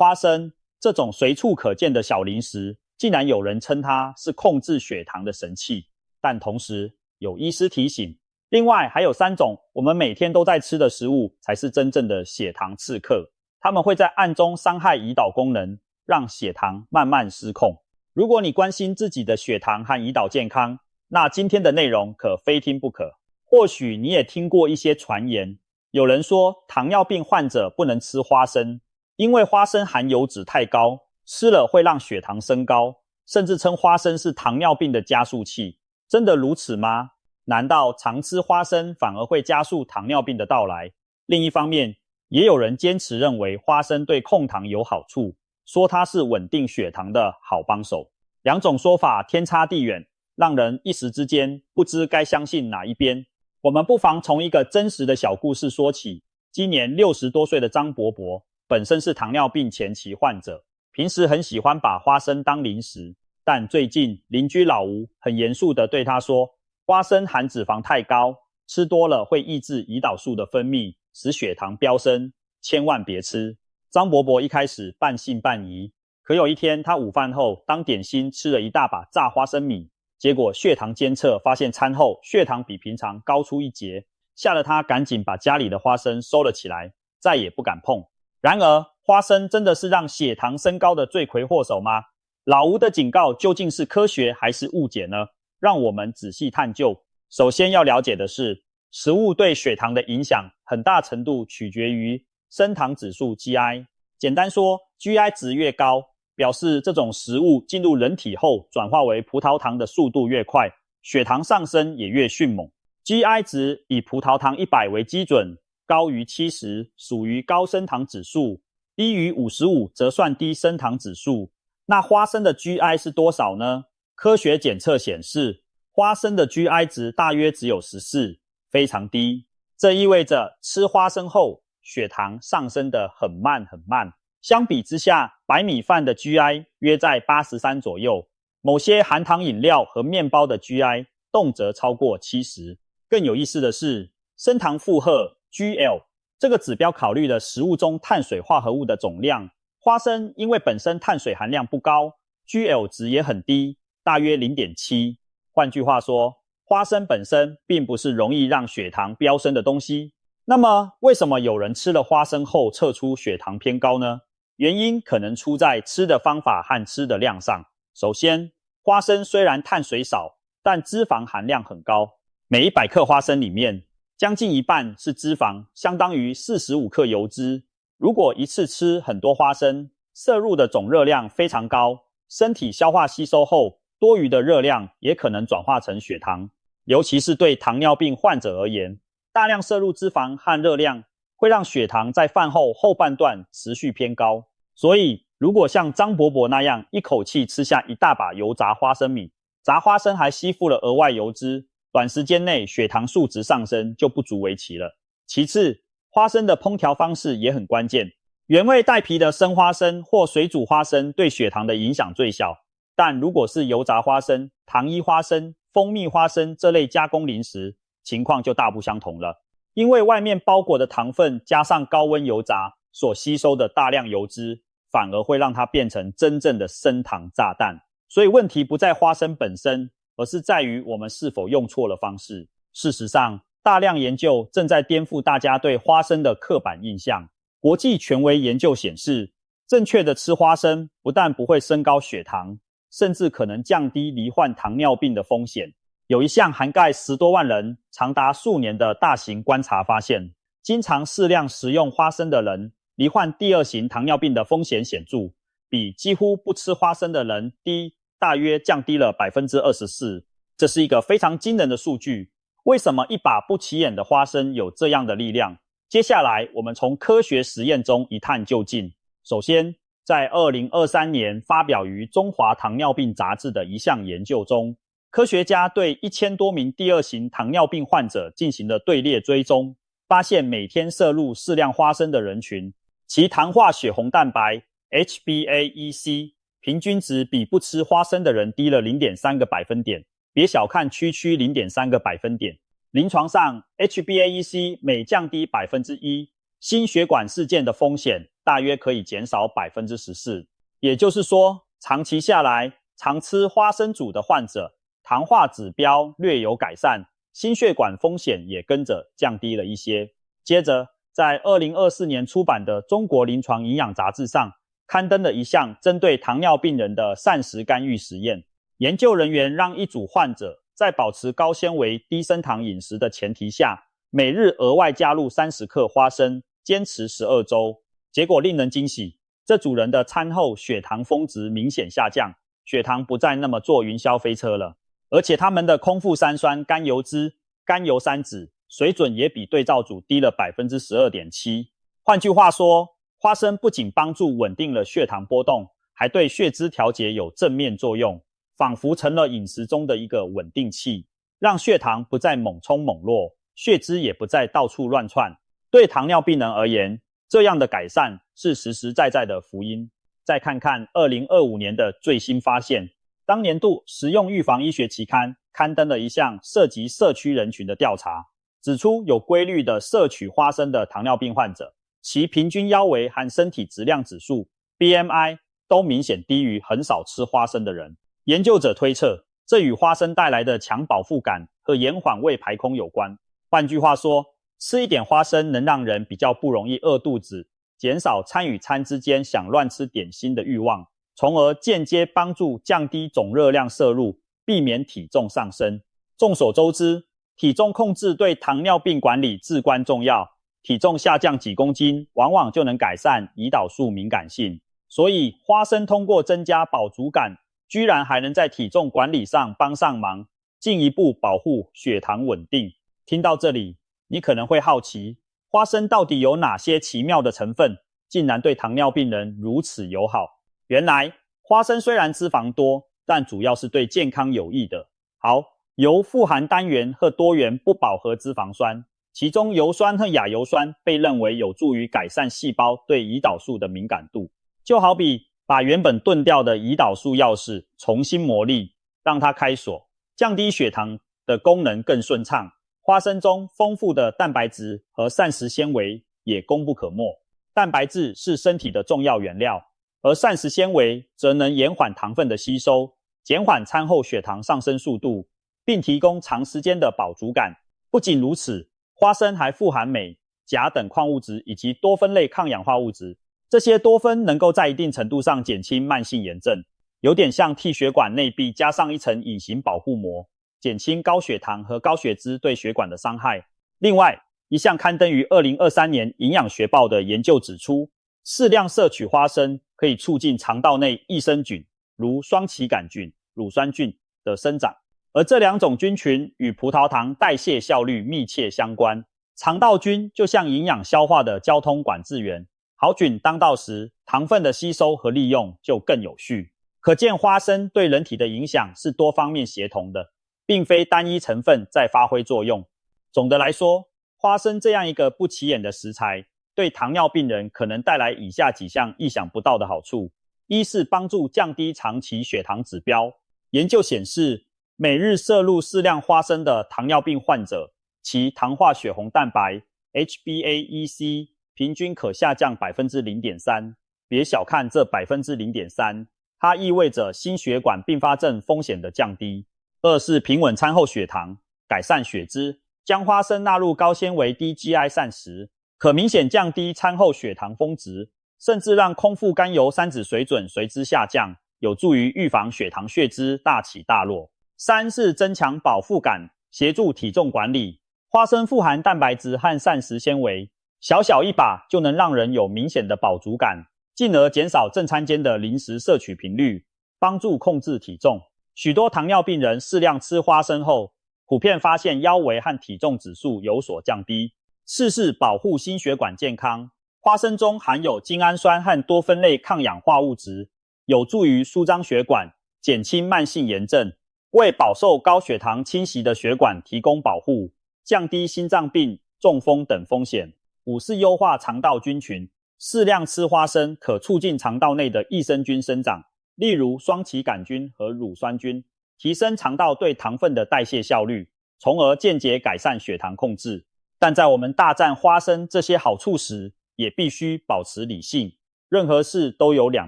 花生这种随处可见的小零食，竟然有人称它是控制血糖的神器。但同时有医师提醒，另外还有3种我们每天都在吃的食物才是真正的血糖刺客，它们会在暗中伤害胰岛功能，让血糖慢慢失控。如果你关心自己的血糖和胰岛健康，那今天的内容可非听不可。或许你也听过一些传言，有人说糖尿病患者不能吃花生，因为花生含油脂太高，吃了会让血糖升高，甚至称花生是糖尿病的加速器。真的如此吗？难道常吃花生反而会加速糖尿病的到来？另一方面，也有人坚持认为花生对控糖有好处，说它是稳定血糖的好帮手。两种说法天差地远，让人一时之间不知该相信哪一边。我们不妨从一个真实的小故事说起。今年60多岁的张伯伯本身是糖尿病前期患者，平时很喜欢把花生当零食，但最近邻居老吴很严肃地对他说，花生含脂肪太高，吃多了会抑制胰岛素的分泌，使血糖飙升，千万别吃。张伯伯一开始半信半疑，可有一天他午饭后当点心吃了一大把炸花生米，结果血糖监测发现餐后血糖比平常高出1截，吓得他赶紧把家里的花生收了起来，再也不敢碰。然而花生真的是让血糖升高的罪魁祸首吗？老吴的警告究竟是科学还是误解呢？让我们仔细探究。首先要了解的是，食物对血糖的影响很大程度取决于升糖指数 GI。 简单说， GI 值越高，表示这种食物进入人体后转化为葡萄糖的速度越快，血糖上升也越迅猛。 GI 值以葡萄糖100为基准，高于70属于高升糖指数，低于55则算低升糖指数。那花生的 GI 是多少呢？科学检测显示，花生的 GI 值大约只有14，非常低。这意味着吃花生后血糖上升得很慢很慢。相比之下，白米饭的 GI 约在83左右，某些含糖饮料和面包的 GI 动辄超过70。更有意思的是，升糖负荷 GL 这个指标考虑了食物中碳水化合物的总量。花生因为本身碳水含量不高， GL 值也很低，大约 0.7。 换句话说，花生本身并不是容易让血糖飙升的东西。那么为什么有人吃了花生后测出血糖偏高呢？原因可能出在吃的方法和吃的量上。首先，花生虽然碳水少，但脂肪含量很高，每100克花生里面将近一半是脂肪，相当于45克油脂。如果一次吃很多花生，摄入的总热量非常高，身体消化吸收后，多余的热量也可能转化成血糖。尤其是对糖尿病患者而言，大量摄入脂肪和热量会让血糖在饭后后半段持续偏高。所以如果像张伯伯那样一口气吃下一大把油炸花生米，炸花生还吸附了额外油脂，短时间内血糖数值上升就不足为奇了。其次，花生的烹调方式也很关键。原味带皮的生花生或水煮花生对血糖的影响最小，但如果是油炸花生、糖衣花生、蜂蜜花生这类加工零食，情况就大不相同了。因为外面包裹的糖分加上高温油炸所吸收的大量油脂，反而会让它变成真正的升糖炸弹。所以问题不在花生本身，而是在于我们是否用错了方式。事实上，大量研究正在颠覆大家对花生的刻板印象。国际权威研究显示，正确的吃花生不但不会升高血糖，甚至可能降低罹患糖尿病的风险。有一项涵盖10多万人、长达数年的大型观察发现，经常适量食用花生的人，罹患第2型糖尿病的风险显著，比几乎不吃花生的人低，大约降低了 24%。 这是一个非常惊人的数据。为什么一把不起眼的花生有这样的力量？接下来我们从科学实验中一探究竟。首先，在2023年发表于中华糖尿病杂志的一项研究中，科学家对1000多名第2型糖尿病患者进行了队列追踪，发现每天摄入适量花生的人群，其糖化血红蛋白 HbA1c 平均值比不吃花生的人低了 0.3 个百分点。别小看区区 0.3 个百分点，临床上 HbA1c 每降低 1%，心血管事件的风险大约可以减少 14%。也就是说，长期下来，常吃花生煮的患者，糖化指标略有改善，心血管风险也跟着降低了一些。接着，在2024年出版的《中国临床营养杂志》上，刊登了一项针对糖尿病人的膳食干预实验。研究人员让一组患者在保持高纤维、低升糖饮食的前提下，每日额外加入30克花生，坚持12周。结果令人惊喜，这组人的餐后血糖峰值明显下降，血糖不再那么坐云霄飞车了，而且他们的空腹三酸甘油酯、甘油三酯水准也比对照组低了 12.7%。换句话说，花生不仅帮助稳定了血糖波动，还对血脂调节有正面作用，仿佛成了饮食中的一个稳定器，让血糖不再猛冲猛落，血脂也不再到处乱窜。对糖尿病人而言，这样的改善是实实在在的福音。再看看2025年的最新发现，当年度食用预防医学期刊刊登了一项涉及社区人群的调查，指出有规律的摄取花生的糖尿病患者，其平均腰围和身体质量指数 BMI 都明显低于很少吃花生的人。研究者推测，这与花生带来的强饱腹感和延缓胃排空有关。换句话说，吃一点花生能让人比较不容易饿肚子，减少餐与餐之间想乱吃点心的欲望，从而间接帮助降低总热量摄入，避免体重上升。众所周知，体重控制对糖尿病管理至关重要，体重下降几公斤，往往就能改善胰岛素敏感性。所以，花生通过增加饱足感，居然还能在体重管理上帮上忙，进一步保护血糖稳定。听到这里，你可能会好奇，花生到底有哪些奇妙的成分，竟然对糖尿病人如此友好？原来，花生虽然脂肪多，但主要是对健康有益的。好，油富含单元和多元不饱和脂肪酸，其中油酸和亚油酸被认为有助于改善细胞对胰岛素的敏感度。就好比把原本钝掉的胰岛素钥匙重新磨砺，让它开锁，降低血糖的功能更顺畅。花生中丰富的蛋白质和膳食纤维也功不可没。蛋白质是身体的重要原料，而膳食纤维则能延缓糖分的吸收，减缓餐后血糖上升速度，并提供长时间的饱足感。不仅如此，花生还富含镁、钾等矿物质以及多酚类抗氧化物质，这些多酚能够在一定程度上减轻慢性炎症，有点像替血管内壁加上一层隐形保护膜，减轻高血糖和高血脂对血管的伤害。另外，一项刊登于2023年营养学报的研究指出，适量摄取花生可以促进肠道内益生菌，如双歧杆菌、乳酸菌的生长，而这两种菌群与葡萄糖代谢效率密切相关。肠道菌就像营养消化的交通管制员，好菌当道时，糖分的吸收和利用就更有序。可见花生对人体的影响是多方面协同的，并非单一成分在发挥作用。总的来说，花生这样一个不起眼的食材，对糖尿病人可能带来以下几项意想不到的好处。一是帮助降低长期血糖指标。研究显示，每日摄入适量花生的糖尿病患者，其糖化血红蛋白 HbA1c 平均可下降 0.3%。别小看这 0.3%， 它意味着心血管并发症风险的降低。二是平稳餐后血糖，改善血脂。将花生纳入高纤维低 GI 膳食，可明显降低餐后血糖峰值，甚至让空腹甘油三酯水准随之下降，有助于预防血糖血脂大起大落。三是增强饱腹感，协助体重管理。花生富含蛋白质和膳食纤维，小小一把就能让人有明显的饱足感，进而减少正餐间的零食摄取频率，帮助控制体重。许多糖尿病人适量吃花生后，普遍发现腰围和体重指数有所降低。四是保护心血管健康。花生中含有精氨酸和多酚类抗氧化物质，有助于舒张血管，减轻慢性炎症，为饱受高血糖侵袭的血管提供保护，降低心脏病、中风等风险。五是优化肠道菌群。适量吃花生可促进肠道内的益生菌生长，例如双歧杆菌和乳酸菌，提升肠道对糖分的代谢效率，从而间接改善血糖控制。但在我们大赞花生这些好处时，也必须保持理性，任何事都有两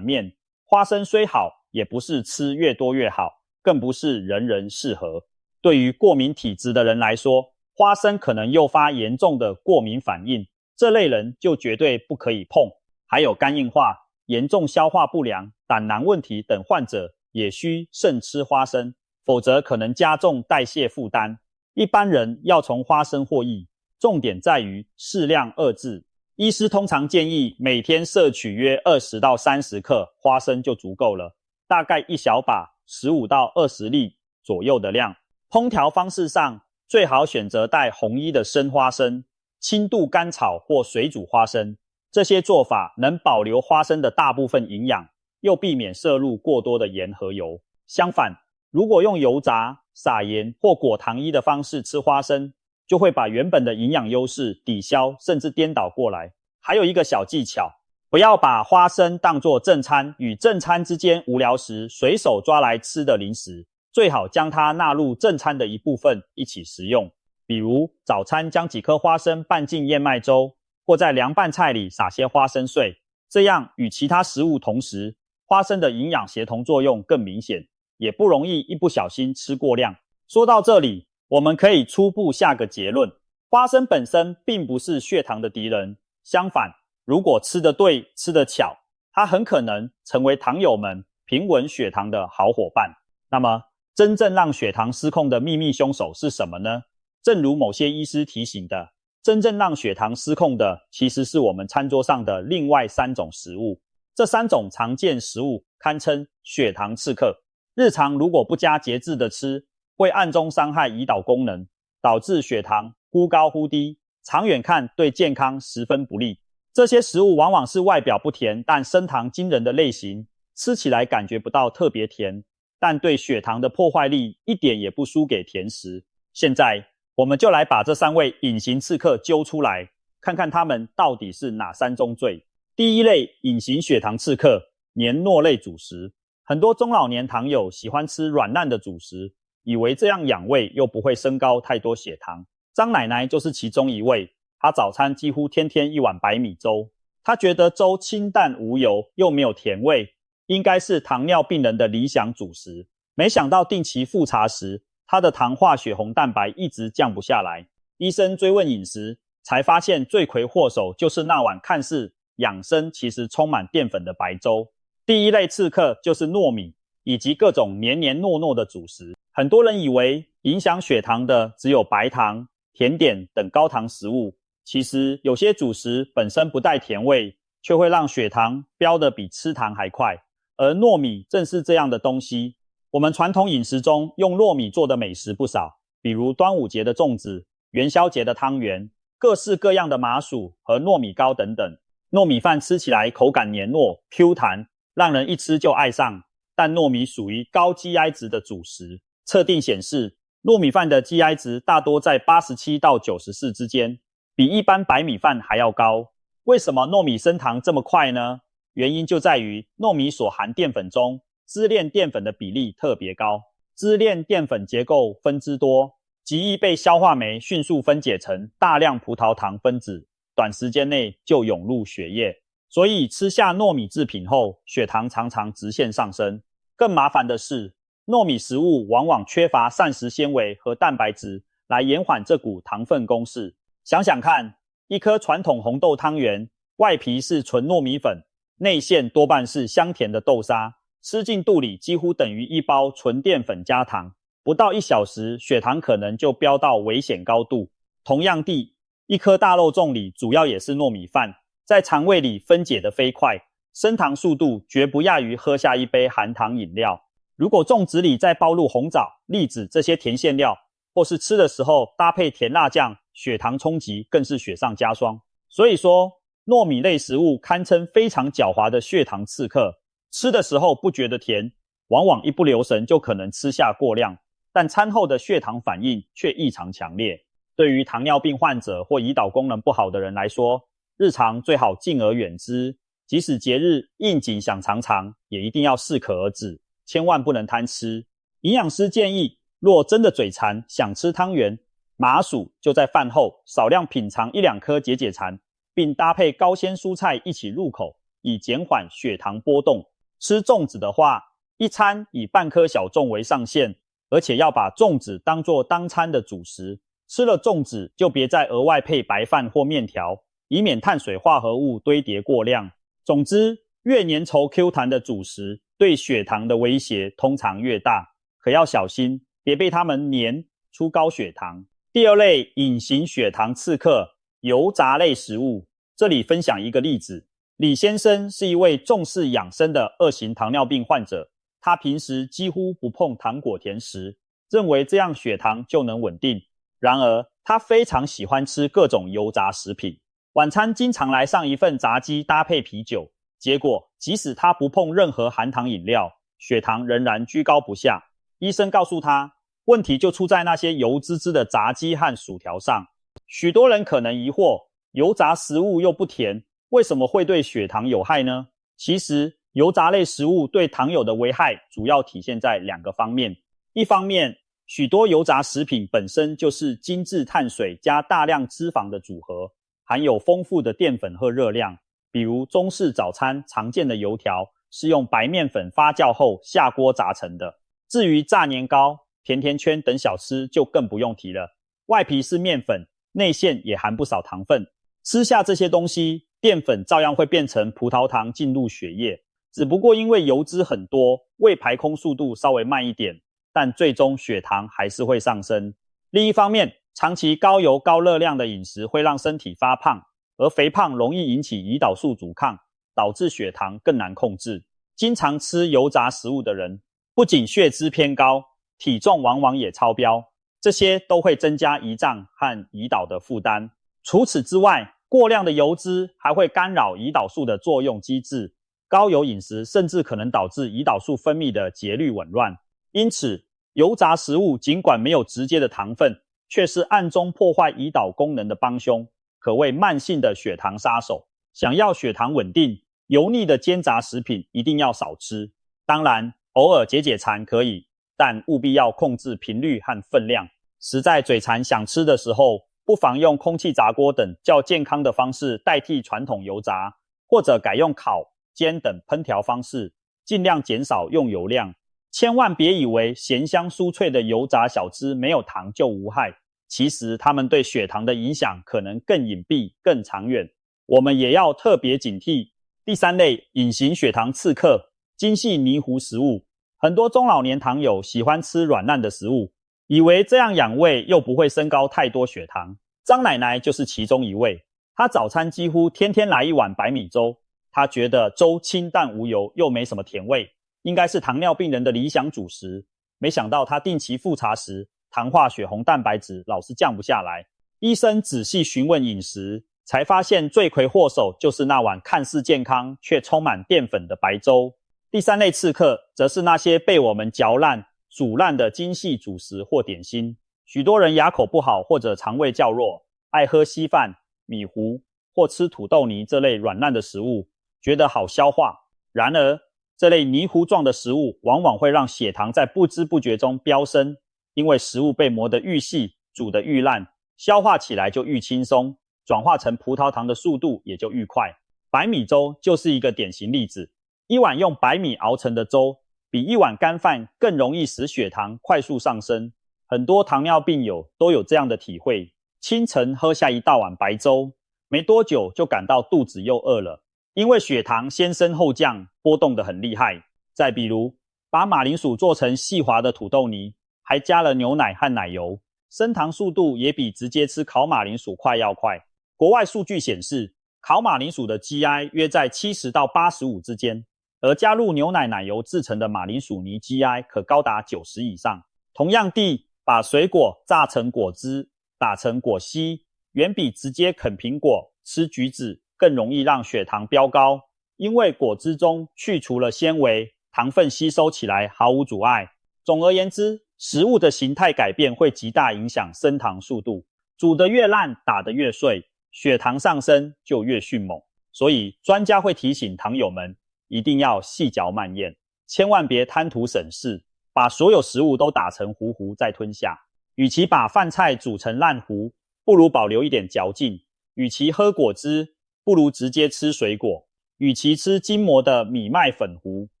面，花生虽好，也不是吃越多越好，更不是人人适合。对于过敏体质的人来说，花生可能诱发严重的过敏反应，这类人就绝对不可以碰。还有肝硬化、严重消化不良、胆囊问题等患者也需慎吃花生，否则可能加重代谢负担。一般人要从花生获益，重点在于适量二字。医师通常建议每天摄取约20到30克花生就足够了，大概一小把15到20粒左右的量。烹调方式上，最好选择带红衣的生花生、轻度干炒或水煮花生。这些做法能保留花生的大部分营养，又避免摄入过多的盐和油。相反，如果用油炸、撒盐或裹糖衣的方式吃花生，就会把原本的营养优势抵消，甚至颠倒过来。还有一个小技巧，不要把花生当作正餐与正餐之间无聊时随手抓来吃的零食，最好将它纳入正餐的一部分一起食用。比如早餐将几颗花生拌进燕麦粥，或在凉拌菜里撒些花生碎，这样与其他食物同时，花生的营养协同作用更明显，也不容易一不小心吃过量。说到这里，我们可以初步下个结论，花生本身并不是血糖的敌人，相反，如果吃得对、吃得巧，它很可能成为糖友们平稳血糖的好伙伴。那么，真正让血糖失控的秘密凶手是什么呢？正如某些医师提醒的，真正让血糖失控的其实是我们餐桌上的另外3种食物。这3种常见食物堪称血糖刺客，日常如果不加节制的吃，会暗中伤害胰岛功能，导致血糖忽高忽低，长远看对健康十分不利。这些食物往往是外表不甜但升糖惊人的类型，吃起来感觉不到特别甜，但对血糖的破坏力一点也不输给甜食。现在我们就来把这3位隐形刺客揪出来，看看他们到底是哪3宗罪。第一类隐形血糖刺客，黏糯类主食。很多中老年糖友喜欢吃软烂的主食，以为这样养胃又不会升高太多血糖。张奶奶就是其中一位，她早餐几乎天天一碗白米粥。她觉得粥清淡无油，又没有甜味，应该是糖尿病人的理想主食。没想到定期复查时，她的糖化血红蛋白一直降不下来。医生追问饮食，才发现罪魁祸首就是那碗看似养生其实充满淀粉的白粥。第一类刺客就是糯米以及各种黏黏糯糯的主食。很多人以为影响血糖的只有白糖、甜点等高糖食物，其实有些主食本身不带甜味，却会让血糖飙得比吃糖还快。而糯米正是这样的东西。我们传统饮食中用糯米做的美食不少，比如端午节的粽子、元宵节的汤圆、各式各样的麻薯和糯米糕等等。糯米饭吃起来口感黏糯 Q 弹，让人一吃就爱上。但糯米属于高 GI 值的主食，测定显示糯米饭的 GI 值大多在87到94之间，比一般白米饭还要高。为什么糯米升糖这么快呢？原因就在于糯米所含淀粉中支链淀粉的比例特别高，支链淀粉结构分支多，极易被消化酶迅速分解成大量葡萄糖分子，短时间内就涌入血液。所以吃下糯米制品后，血糖常常直线上升。更麻烦的是，糯米食物往往缺乏膳食纤维和蛋白质来延缓这股糖分攻势。想想看，一颗传统红豆汤圆，外皮是纯糯米粉，内馅多半是香甜的豆沙，吃进肚里几乎等于一包纯淀粉加糖，不到1小时，血糖可能就飙到危险高度。同样地，一颗大肉粽里主要也是糯米饭，在肠胃里分解得飞快，升糖速度绝不亚于喝下一杯含糖饮料。如果粽子里再包入红枣、栗子这些甜馅料，或是吃的时候搭配甜辣酱，血糖冲击更是雪上加霜。所以说，糯米类食物堪称非常狡猾的血糖刺客，吃的时候不觉得甜，往往一不留神就可能吃下过量，但餐后的血糖反应却异常强烈。对于糖尿病患者或胰岛功能不好的人来说，日常最好敬而远之，即使节日应景想尝尝，也一定要适可而止，千万不能贪吃。营养师建议，若真的嘴馋想吃汤圆、麻薯，就在饭后少量品尝1-2颗解解馋，并搭配高纤蔬菜一起入口，以减缓血糖波动。吃粽子的话，一餐以半颗小粽为上限，而且要把粽子当作当餐的主食。吃了粽子就别再额外配白饭或面条，以免碳水化合物堆叠过量。总之，越粘稠 Q 弹的主食对血糖的威胁通常越大，可要小心，别被它们粘出高血糖。第二类隐形血糖刺客，油炸类食物。这里分享一个例子，李先生是一位重视养生的2型糖尿病患者，他平时几乎不碰糖果甜食，认为这样血糖就能稳定。然而，他非常喜欢吃各种油炸食品，晚餐经常来上一份炸鸡搭配啤酒，结果即使他不碰任何含糖饮料，血糖仍然居高不下。医生告诉他，问题就出在那些油滋滋的炸鸡和薯条上。许多人可能疑惑，油炸食物又不甜，为什么会对血糖有害呢？其实，油炸类食物对糖友的危害主要体现在2个方面。一方面，许多油炸食品本身就是精致碳水加大量脂肪的组合，含有丰富的淀粉和热量。比如中式早餐常见的油条是用白面粉发酵后下锅炸成的。至于炸年糕、甜甜圈等小吃就更不用提了，外皮是面粉，内馅也含不少糖分。吃下这些东西，淀粉照样会变成葡萄糖进入血液，只不过因为油脂很多，胃排空速度稍微慢一点，但最终血糖还是会上升。另一方面，长期高油高热量的饮食会让身体发胖，而肥胖容易引起胰岛素阻抗，导致血糖更难控制。经常吃油炸食物的人，不仅血脂偏高，体重往往也超标，这些都会增加胰脏和胰岛的负担。除此之外，过量的油脂还会干扰胰岛素的作用机制，高油饮食甚至可能导致胰岛素分泌的节律紊乱。因此，油炸食物尽管没有直接的糖分，却是暗中破坏胰岛功能的帮凶，可谓慢性的血糖杀手。想要血糖稳定，油腻的煎炸食品一定要少吃。当然，偶尔解解馋可以，但务必要控制频率和分量。实在嘴馋想吃的时候，不妨用空气炸锅等较健康的方式代替传统油炸，或者改用烤、煎等烹调方式，尽量减少用油量。千万别以为咸香酥脆的油炸小吃没有糖就无害，其实它们对血糖的影响可能更隐蔽、更长远。我们也要特别警惕。第3类隐形血糖刺客，精细泥糊食物。很多中老年糖友喜欢吃软烂的食物，以为这样养胃又不会升高太多血糖。张奶奶就是其中一位，她早餐几乎天天来一碗白米粥，她觉得粥清淡无油又没什么甜味，应该是糖尿病人的理想主食。没想到她定期复查时，糖化血红蛋白质老是降不下来。医生仔细询问饮食，才发现罪魁祸首就是那碗看似健康却充满淀粉的白粥。第3类刺客则是那些被我们嚼烂、煮烂的精细主食或点心。许多人牙口不好或者肠胃较弱，爱喝稀饭、米糊或吃土豆泥这类软烂的食物，觉得好消化。然而，这类泥糊状的食物往往会让血糖在不知不觉中飙升，因为食物被磨得愈细，煮得愈烂，消化起来就愈轻松，转化成葡萄糖的速度也就愈快。白米粥就是一个典型例子。一碗用白米熬成的粥，比一碗干饭更容易使血糖快速上升。很多糖尿病友都有这样的体会，清晨喝下一大碗白粥，没多久就感到肚子又饿了，因为血糖先升后降，波动得很厉害。再比如，把马铃薯做成细滑的土豆泥，还加了牛奶和奶油，升糖速度也比直接吃烤马铃薯要快。国外数据显示，烤马铃薯的 GI 约在70到85之间，而加入牛奶奶油制成的马铃薯泥 GI 可高达90以上。同样地，把水果榨成果汁，打成果稀，远比直接啃苹果、吃橘子更容易让血糖飙高，因为果汁中去除了纤维，糖分吸收起来毫无阻碍。总而言之，食物的形态改变会极大影响升糖速度，煮得越烂，打得越碎，血糖上升就越迅猛。所以专家会提醒糖友们，一定要细嚼慢咽，千万别贪图省事，把所有食物都打成糊糊再吞下。与其把饭菜煮成烂糊，不如保留一点嚼劲。与其喝果汁，不如直接吃水果；与其吃筋膜的米麦粉糊，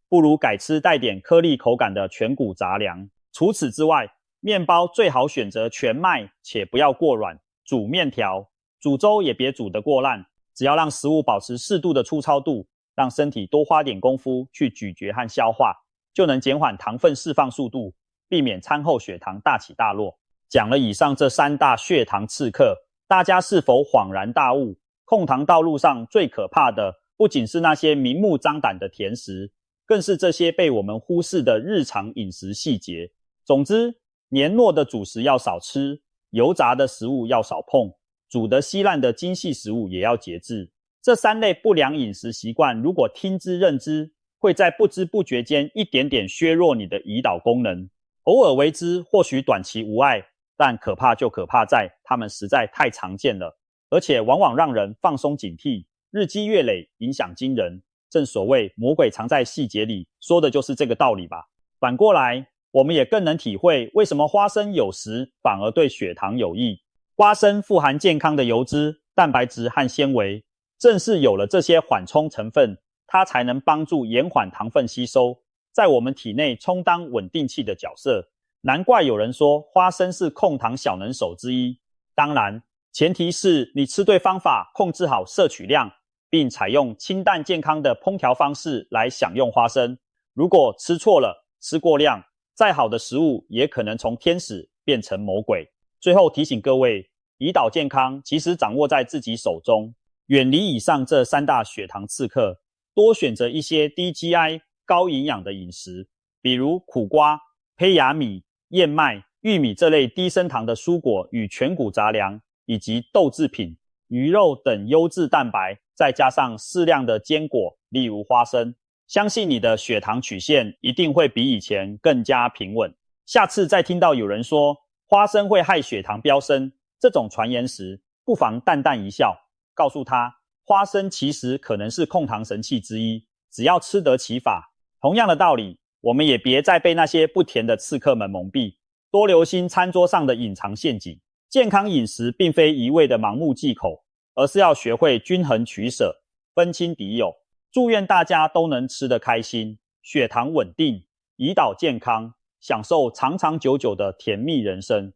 不如改吃带点颗粒口感的全谷杂粮。除此之外，面包最好选择全麦，且不要过软。煮面条、煮粥也别煮得过烂，只要让食物保持适度的粗糙度，让身体多花点功夫去咀嚼和消化，就能减缓糖分释放速度，避免餐后血糖大起大落。讲了以上这3大血糖刺客，大家是否恍然大悟？控糖道路上最可怕的，不仅是那些明目张胆的甜食，更是这些被我们忽视的日常饮食细节。总之，黏糯的主食要少吃，油炸的食物要少碰，煮得稀烂的精细食物也要节制。这3类不良饮食习惯，如果听之任之，会在不知不觉间一点点削弱你的胰岛功能。偶尔为之，或许短期无碍，但可怕就可怕在它们实在太常见了，而且往往让人放松警惕，日积月累，影响惊人。正所谓魔鬼藏在细节里，说的就是这个道理吧。反过来，我们也更能体会为什么花生有时反而对血糖有益。花生富含健康的油脂、蛋白质和纤维，正是有了这些缓冲成分，它才能帮助延缓糖分吸收，在我们体内充当稳定器的角色。难怪有人说花生是控糖小能手之一。当然，前提是你吃对方法，控制好摄取量，并采用清淡健康的烹调方式来享用花生。如果吃错了，吃过量，再好的食物也可能从天使变成魔鬼。最后提醒各位，胰岛健康其实掌握在自己手中，远离以上这3大血糖刺客，多选择一些低 GI、高营养的饮食，比如苦瓜、胚芽米、燕麦、玉米这类低升糖的蔬果与全谷杂粮，以及豆制品、鱼肉等优质蛋白，再加上适量的坚果，例如花生。相信你的血糖曲线一定会比以前更加平稳。下次再听到有人说花生会害血糖飙升这种传言时，不妨淡淡一笑，告诉他花生其实可能是控糖神器之一，只要吃得其法。同样的道理，我们也别再被那些不甜的刺客们蒙蔽，多留心餐桌上的隐藏陷阱。健康饮食并非一味的盲目忌口，而是要学会均衡取舍，分清敌友。祝愿大家都能吃得开心，血糖稳定，胰岛健康，享受长长久久的甜蜜人生。